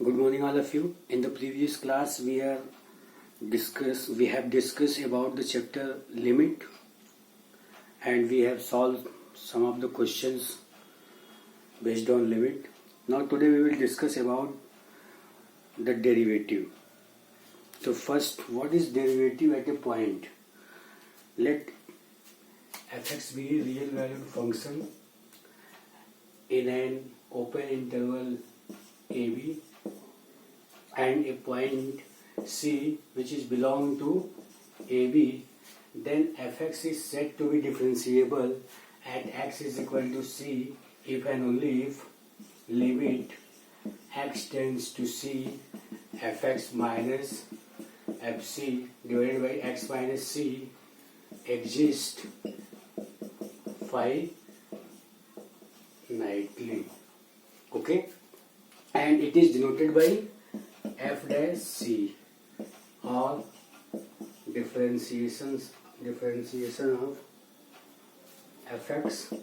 Good morning, all of you. In the previous class, we have discussed about the chapter limit, and we have solved some of the questions based on limit. Now, today we will discuss about the derivative. So, first, what is derivative at a point? Let fx be a real valued function in an open interval AB and a point C which is belong to AB, then fx is said to be differentiable at x is equal to C if and only if limit x tends to C fx minus fc divided by x minus C exists finitely. Okay, and it is denoted by f dash c or differentiation of fx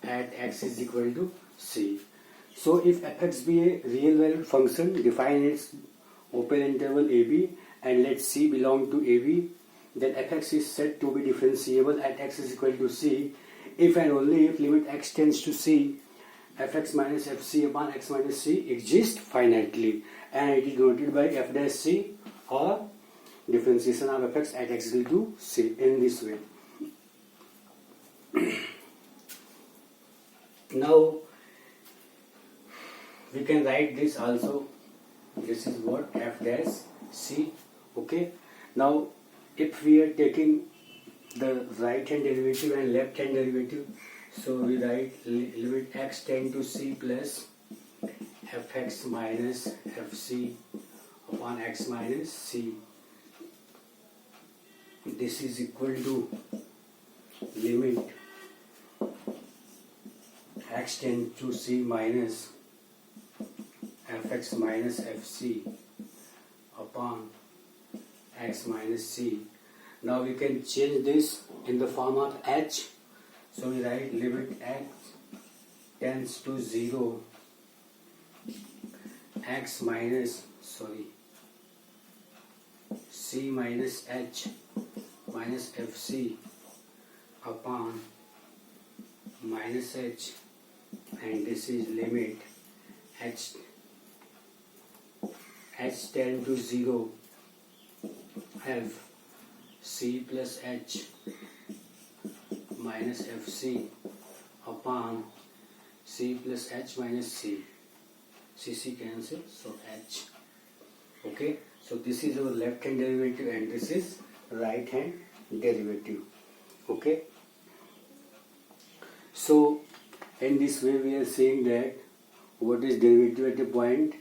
at x is equal to c. So if fx be a real valued function, define its open interval AB and let c belong to AB, then fx is said to be differentiable at x is equal to c if and only if limit x tends to c fx minus fc upon x minus c exists finitely, and it is denoted by f dash c or differentiation of fx at x is equal to c in this way. Now we can write this also. This is what f dash c. Okay. Now if we are taking the right hand derivative and left hand derivative, so we write limit x tend to c plus fx minus fc upon x minus c. This is equal to limit x tend to c minus fx minus fc upon x minus c. Now we can change this in the form of h. So we write limit x tends to 0 x minus c minus h minus fc upon minus h, and this is limit h tend to 0 f c plus h minus fc upon c plus h minus c. cc cancel, so h. Okay, so this is our left hand derivative and this is right hand derivative. Okay, so in this way we are saying that what is derivative at a point.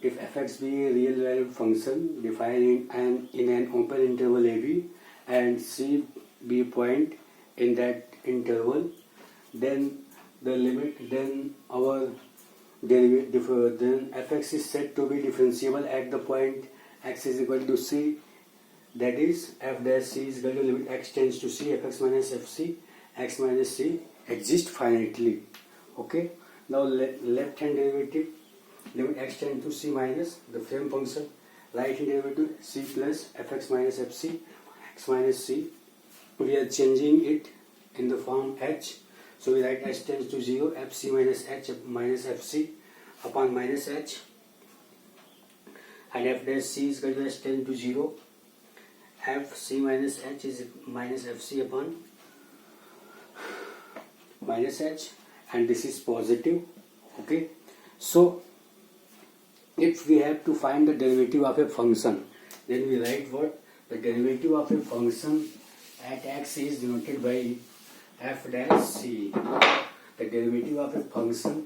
If fx be a real valued function defined in an open interval AB and c be a point in that interval, then the limit, then our derivative, then fx is said to be differentiable at the point x is equal to c, that is f dash c is equal to limit x tends to c fx minus fc x minus c exists finitely. Okay, now left hand derivative, limit x tends to c minus the same function, right hand derivative c plus fx minus fc x minus c. We are changing it in the form h, so we write h tends to 0 fc minus h minus fc upon minus h, and f dash c is equal to h tends to 0 fc minus h is minus fc upon minus h, and this is positive. Okay, so if we have to find the derivative of a function, then we write what? The derivative of a function at x is denoted by f dash c. The derivative of a function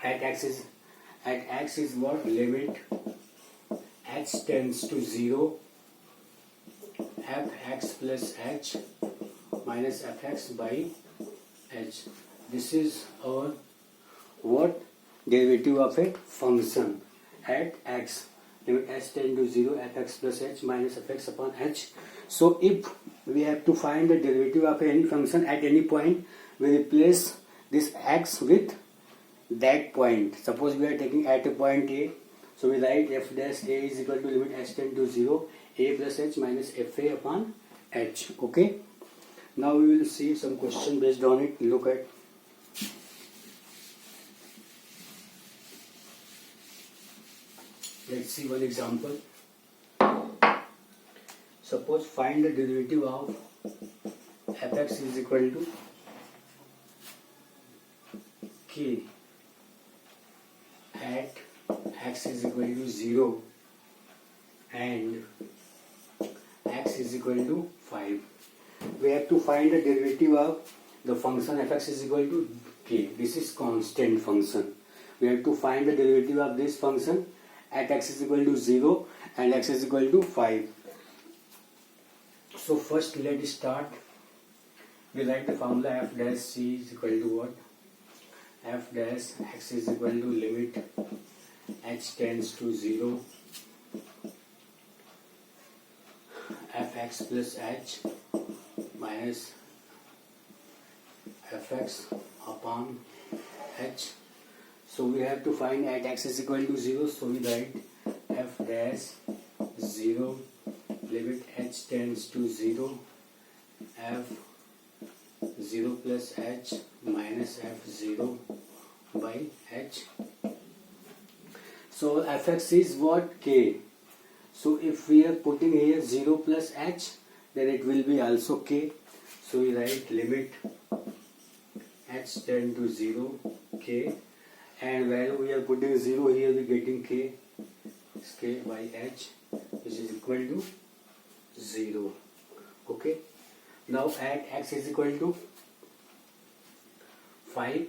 at x is what? Limit h tends to 0 fx plus h minus fx by h. This is our what? Derivative of a function at x, limit h tends to 0 fx plus h minus fx upon h. So if we have to find the derivative of any function at any point, we replace this x with that point. Suppose we are taking at a point A, so we write f dash A is equal to limit h tend to 0 A plus h minus fa upon h. Okay. Now we will see some question based on it. Look at. Let's see one example. Suppose find the derivative of fx is equal to k at x is equal to 0 and x is equal to 5. We have to find the derivative of the function fx is equal to k. This is constant function. We have to find the derivative of this function at x is equal to 0 and x is equal to 5. So first let's start. We write the formula f dash c is equal to what? F dash x is equal to limit h tends to 0 fx plus h minus fx upon h. So we have to find at x is equal to 0. So we write f dash 0 limit h tends to 0 f 0 plus h minus f0 by h. So fx is what? K. So if we are putting here 0 plus h, then it will be also k. So we write limit h tend to 0 k, and value we are putting 0 here, we getting k, is k by h, which is equal to 0. Okay. Now at x is equal to 5.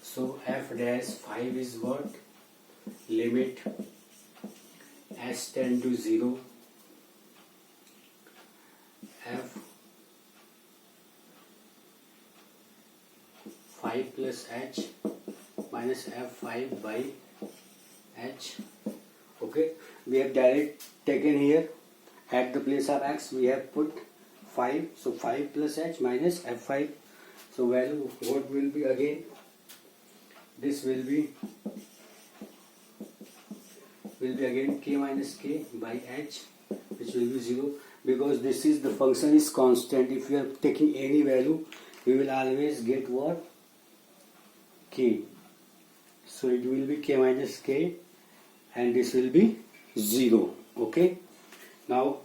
So f dash 5 is what? Limit h tend to 0 f 5 plus h minus f5 by h. Okay, we have direct taken here at the place of x we have put 5, so 5 plus h minus f5. So value what will be again? This will be again k minus k by h, which will be 0, because this is the function is constant. If we are taking any value, we will always get what? K. So it will be k minus k and this will be 0. Okay. Now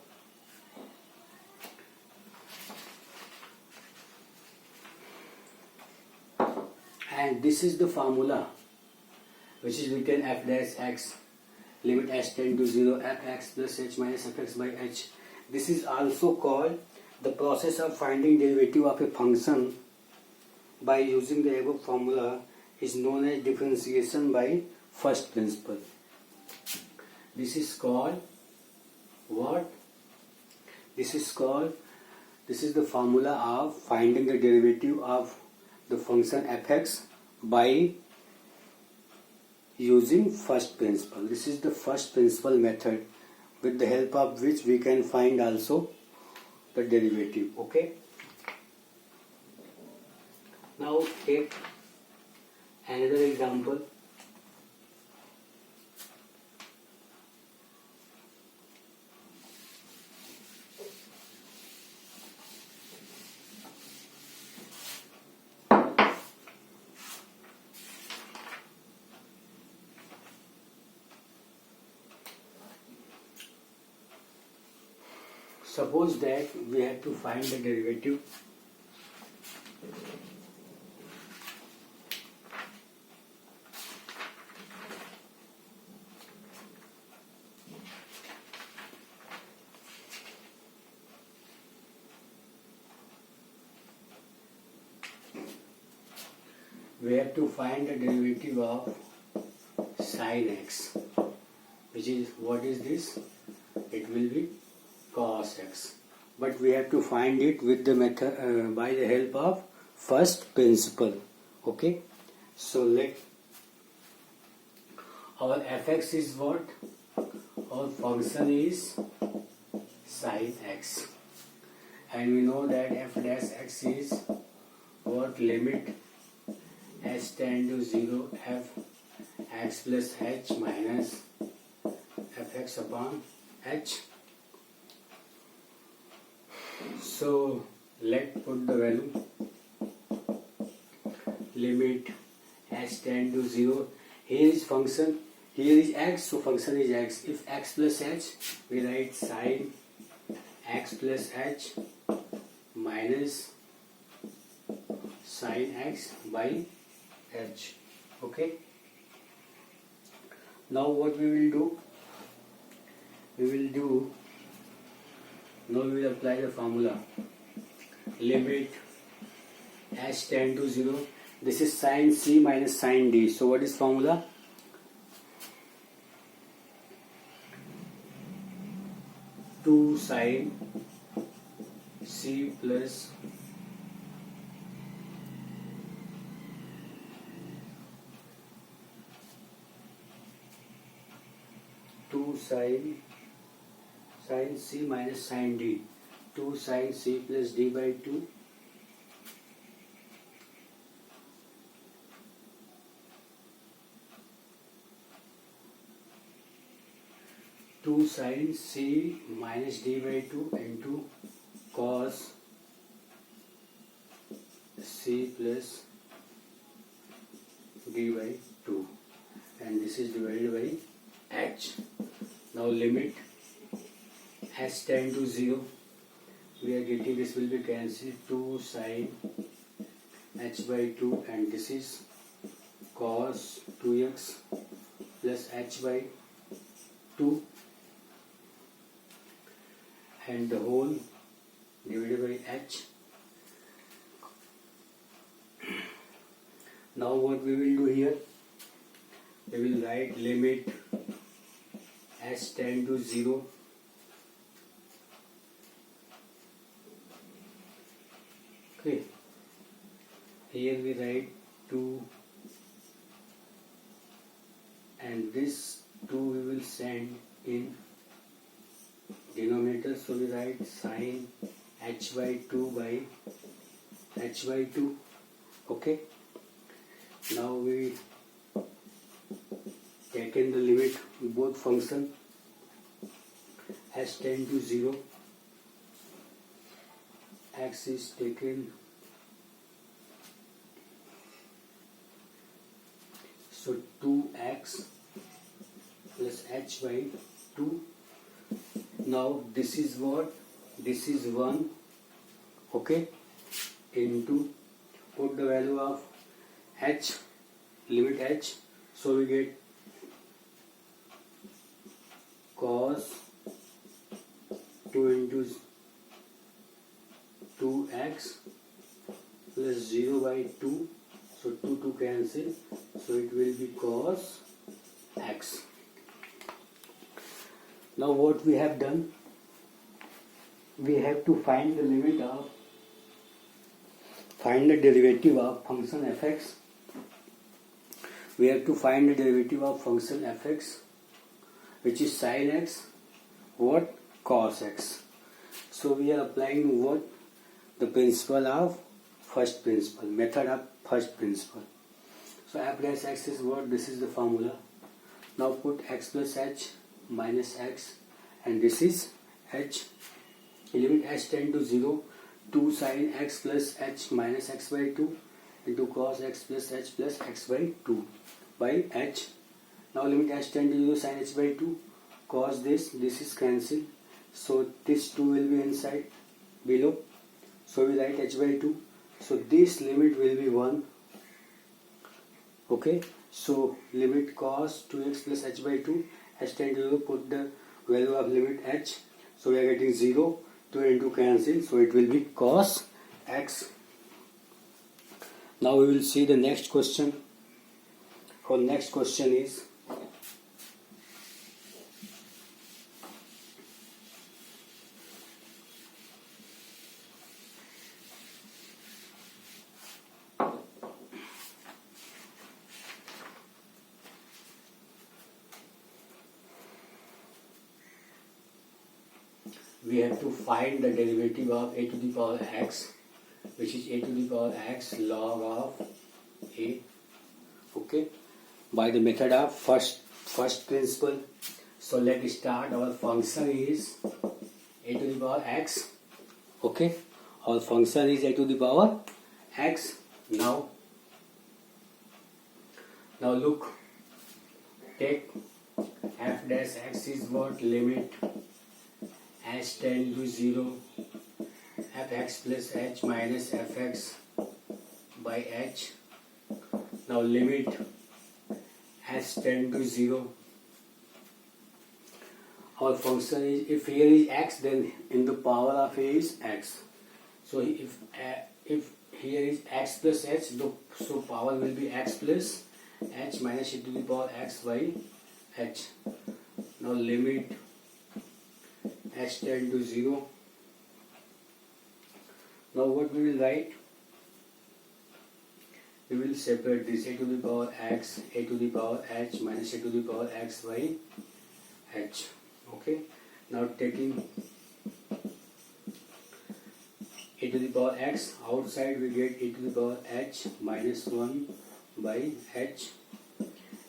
and this is the formula which is written f dash x limit h tend to 0 fx plus h minus fx by h. This is also called the process of finding derivative of a function by using the above formula is known as differentiation by first principle. This is called what? This is the formula of finding the derivative of the function fx by using first principle. This is the first principle method with the help of which we can find also the derivative. Okay. Now take another example. Suppose that we have to find the derivative of sin x, which is what is this? It will be cos x, but we have to find it with the method by the help of first principle. Okay, so let our fx is what? Our function is sin x, and we know that f dash x is what? Limit h tend to 0 f x plus h minus fx upon h. So let put the value limit h tend to 0. Here is function, here is x, so function is x. If x plus h, we write sin x plus h minus sin x by h. Okay. Now what we will do? Now we will apply the formula. Limit h tend to 0. This is sin c minus sin d. So what is formula? Two sin c plus sin c minus sin d. 2 sin c plus d by 2 2 sin c minus d by 2 into cos c plus d by 2, and this is divided by h. Now limit h tend to 0, we are getting this will be cancelled. 2 sin h by 2, and this is cos 2x plus h by 2, and the whole divided by h. Now what we will do here? We will write limit h tend to 0 okay. Here we write 2, and this 2 we will send in denominator, so we write sin h by 2 by h by 2. Okay. Now we taken the limit both function h tend to 0, x is taken, so 2x plus h by 2. Now this is what? This is 1, okay, into put the value of h, limit h, so we get cos 2 into 2x plus 0 by 2, so 2 cancel, so it will be cos x. Now what we have done, we have to find the limit of, find the derivative of function fx. We have to find the derivative of function fx, which is sin x, what? Cos x. So we are applying what? The principle of first principle, method of first principle. So f dash x is what? This is the formula. Now put x plus h minus x, and this is h. Limit h tend to 0, 2 sin x plus h minus x by 2 into cos x plus h plus x by 2 by h. Now limit h tend to 0, sin h by 2, cos this is cancelled, so this 2 will be inside below, so we write h by 2, so this limit will be 1. Okay, so limit cos 2x plus h by 2, h tend to 0, put the value of limit h, so we are getting 0, 2 into cancel, so it will be cos x. Now we will see the next question. Our next question is, we have to find the derivative of a to the power x, which is a to the power x log of a Okay, by the method of first principle. So let's start. Our function is a to the power x. Okay, our function is a to the power x. Now look, take f dash x is what? Limit h tend to 0 fx plus h minus fx by h. Now limit h tend to 0. Our function is, if here is x, then in the power of a is x. So if here is x plus h, so power will be x plus h minus e to the power x by h. Now limit h tend to 0. Now what we will write? We will separate this a to the power x, a to the power h minus a to the power x by h. Okay. Now taking a to the power x outside, we get a to the power h minus 1 by h.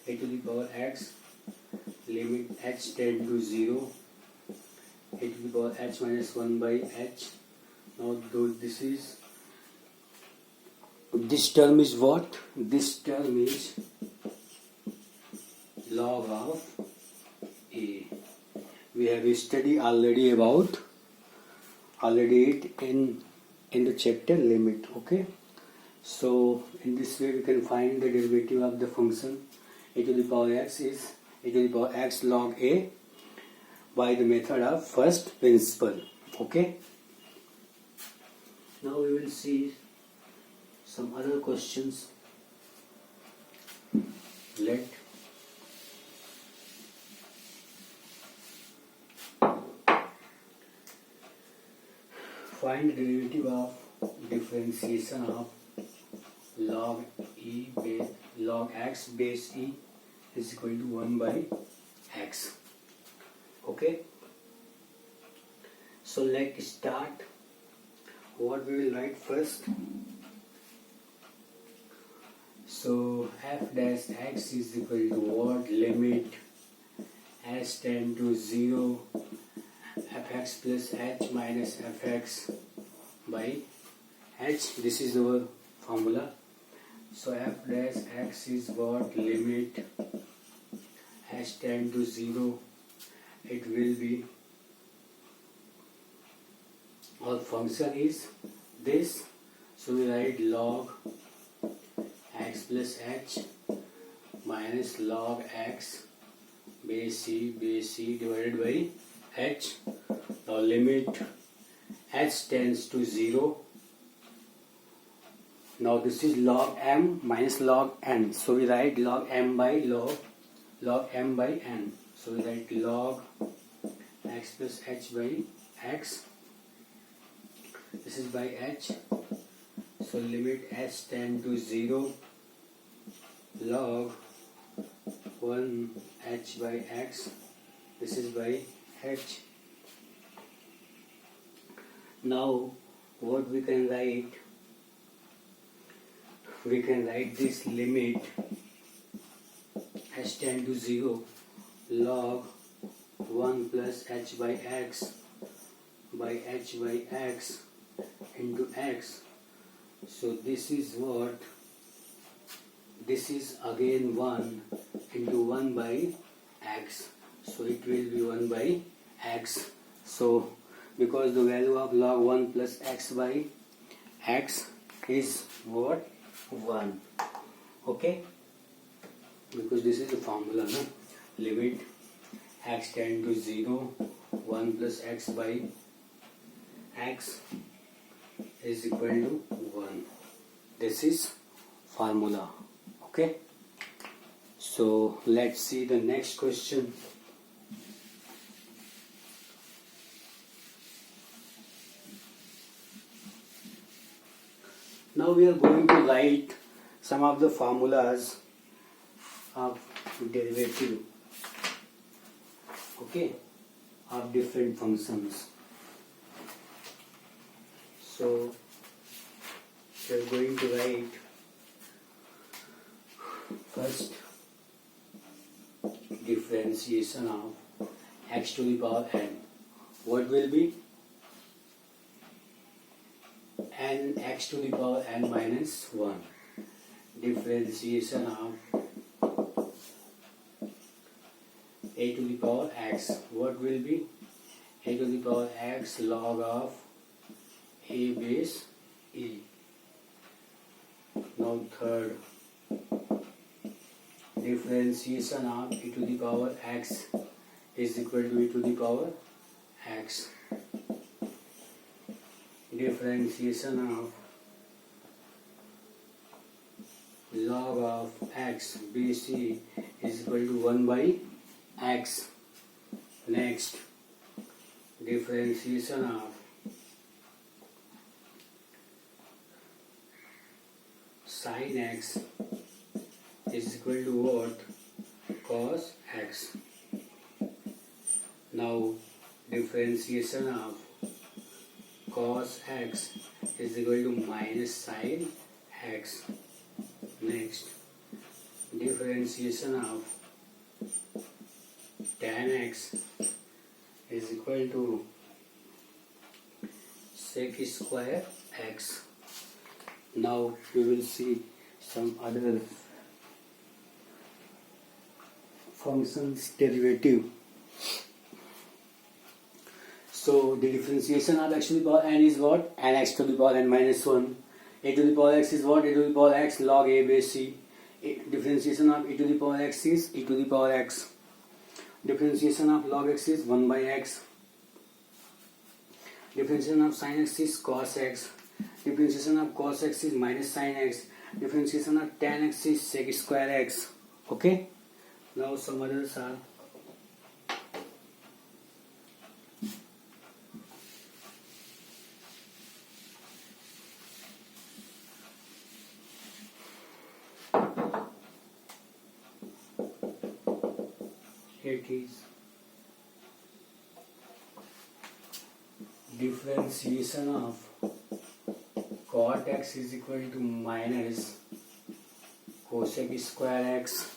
A to the power x, limit h tend to 0, a to the power h minus 1 by h. Now this term is what? This term is log of a. We have studied already it in the chapter limit. Okay, so in this way we can find the derivative of the function a to the power x is a to the power x log a by the method of first principle. Okay, now we will see some other questions. Let find the derivative of differentiation of log x base e is equal to 1 by x. Okay, so let's start. What we will write first? So f dash x is equal to what? Limit h tend to 0 fx plus h minus fx by h. This is our formula. So f dash x is what? Limit h tend to 0. It will be, our function is this. So we write log x plus h minus log x base c divided by h. Now limit h tends to 0. Now this is log m minus log n. So we write log m by n. So we write log x plus h by x. This is by h. So limit h tend to 0 log 1 h by x. This is by h. Now what we can write? We can write this limit h tend to 0 log 1 plus h by x by h by x into x. So this is what? This is again 1 into 1 by x. So it will be 1 by x. So because the value of log 1 plus x by x is what? 1. Okay, because this is the formula, no? Limit x tend to 0 1 plus x by x is equal to 1. This is formula. Okay, so let's see the next question. Now we are going to write some of the formulas of derivative, okay, of different functions. So we are going to write First, differentiation of x to the power n. What will be? N x to the power n minus 1. Differentiation of a to the power x. What will be? A to the power x log of a base e. Now third, differentiation of e to the power x is equal to e to the power x. Differentiation of log of x base e is equal to 1 by x. Next, differentiation of sin x is equal to what? Cos x. Now, differentiation of cos x is equal to minus sin x. Next, differentiation of tan x is equal to sec square x. Now we will see some other functions derivative. So the differentiation of x to the power n is what? N x to the power n minus 1. A to the power x is what? A to the power x log a base c. Differentiation of e to the power x is e to the power x. Differentiation of log x is 1 by x. Differentiation of sin x is cos x. Differentiation of cos x is minus sin x. Differentiation of tan x is sec square x. Okay? Now some others are it is differentiation of cot x is equal to minus cosec square x.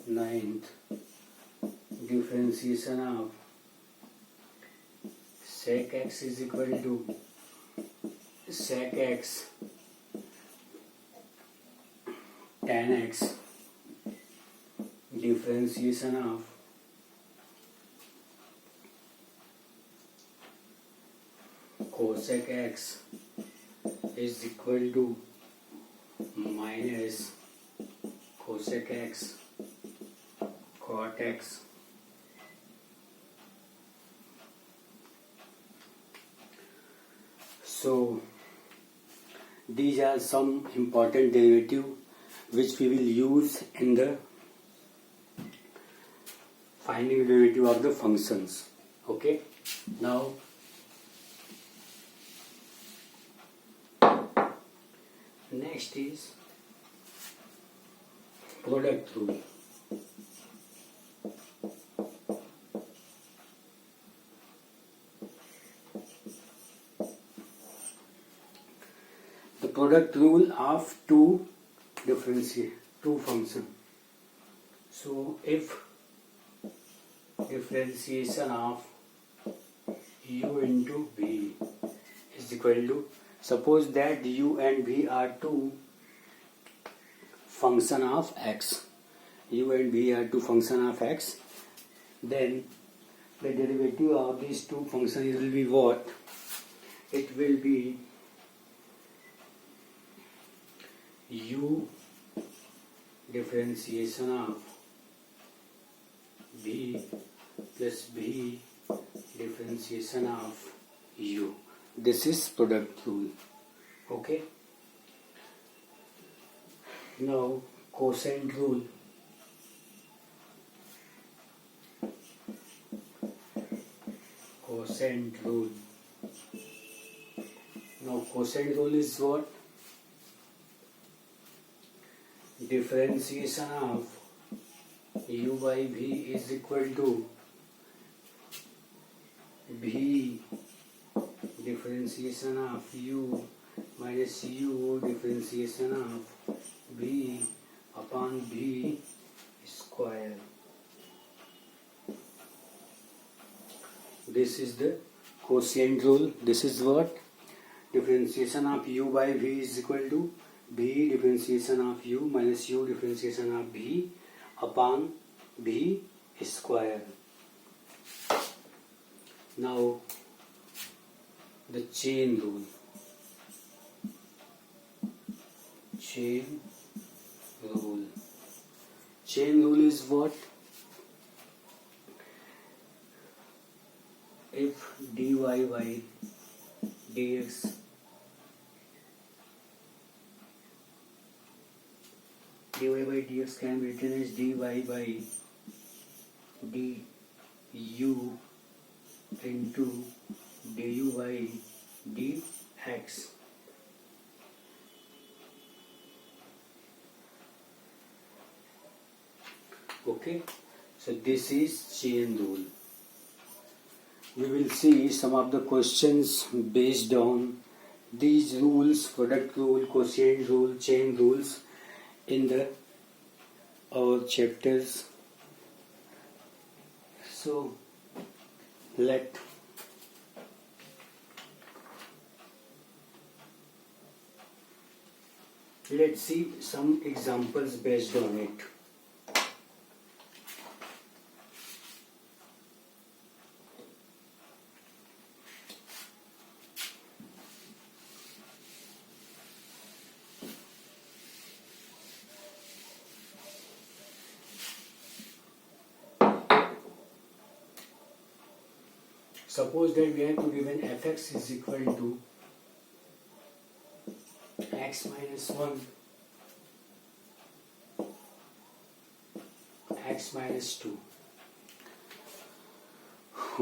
Ninth, differentiation of sec x is equal to sec x tan x. Differentiation of cosec x is equal to minus cosec x cot x. So these are some important derivative which we will use in the finding derivative of the functions. Okay, now next is product rule. The product rule of two functions. So if differentiation of u into v is equal to, suppose that u and v are two function of x. U and v are two function of x. Then the derivative of these two functions will be what? It will be u differentiation of v plus v differentiation of u. This is product rule. Okay. Now quotient rule. Quotient rule. Now quotient rule is what? Differentiation of u by v is equal to v differentiation of u minus u differentiation of v upon v square. This is the quotient rule. This is what? Differentiation of u by v is equal to v differentiation of u minus u differentiation of v upon v square. Now the chain rule. Chain rule. Chain rule is what? If dy by dx can be written as dy by du into du by dx. Okay, so this is chain rule. We will see some of the questions based on these rules, product rule, quotient rule, chain rules in our chapters. So let's see some examples based on it. Suppose that we have to given fx is equal to x minus 1, x minus 2.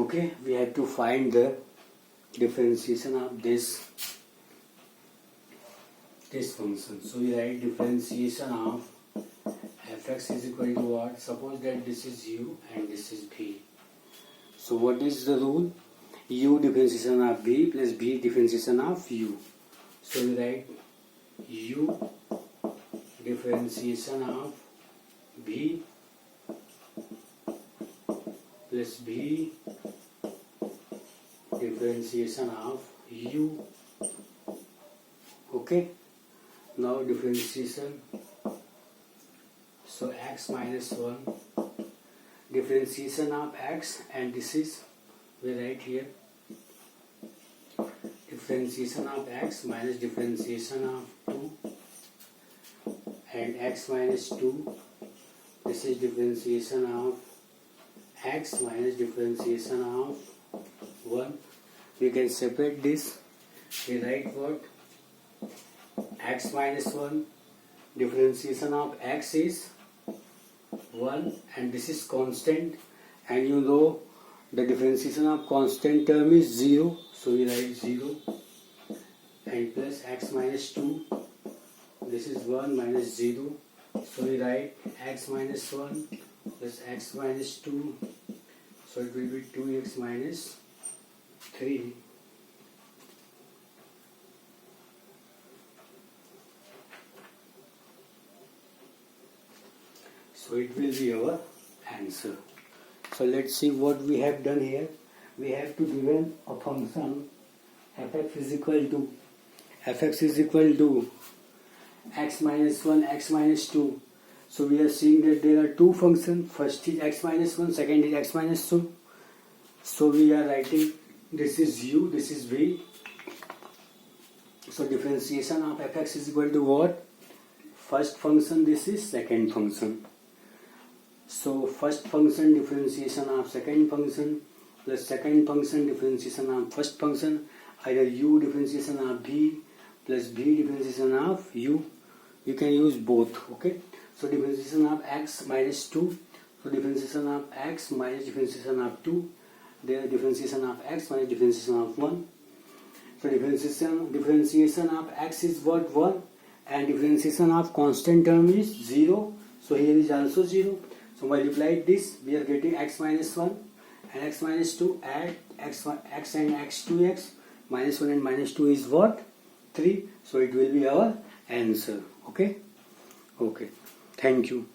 Okay, we have to find the differentiation of this function. So we write differentiation of fx is equal to what? Suppose that this is u and this is v. So what is the rule? U differentiation of v plus v differentiation of u. So we write u differentiation of v plus v differentiation of u. Okay, now differentiation. So x minus 1 differentiation of x, and this is we write here differentiation of x minus differentiation of 2, and x minus 2, this is differentiation of x minus differentiation of 1. We can separate this. We write what? X minus 1 differentiation of x is 1, and this is constant, and you know the differentiation of constant term is 0, so we write 0, and plus x minus 2, this is 1 minus 0, so we write x minus 1 plus x minus 2, so it will be 2x minus 3. So it will be our answer. So let's see what we have done here. We have to given a function fx is equal to x minus 1, x minus 2. So we are seeing that there are two functions. First is x minus 1, second is x minus 2. So we are writing this is u, this is v. So differentiation of fx is equal to what? First function, this is second function. So first function differentiation of second function plus second function differentiation of first function, either u differentiation of v plus v differentiation of u. You can use both. Okay. So differentiation of x minus 2. So differentiation of x minus differentiation of 2. There differentiation of x minus differentiation of 1. So differentiation of x is what? 1, and differentiation of constant term is 0. So here is also 0. So multiply this, we are getting x minus 1 and x minus 2, add x and x 2x, minus 1 and minus 2 is what? 3. So it will be our answer. Okay. Thank you.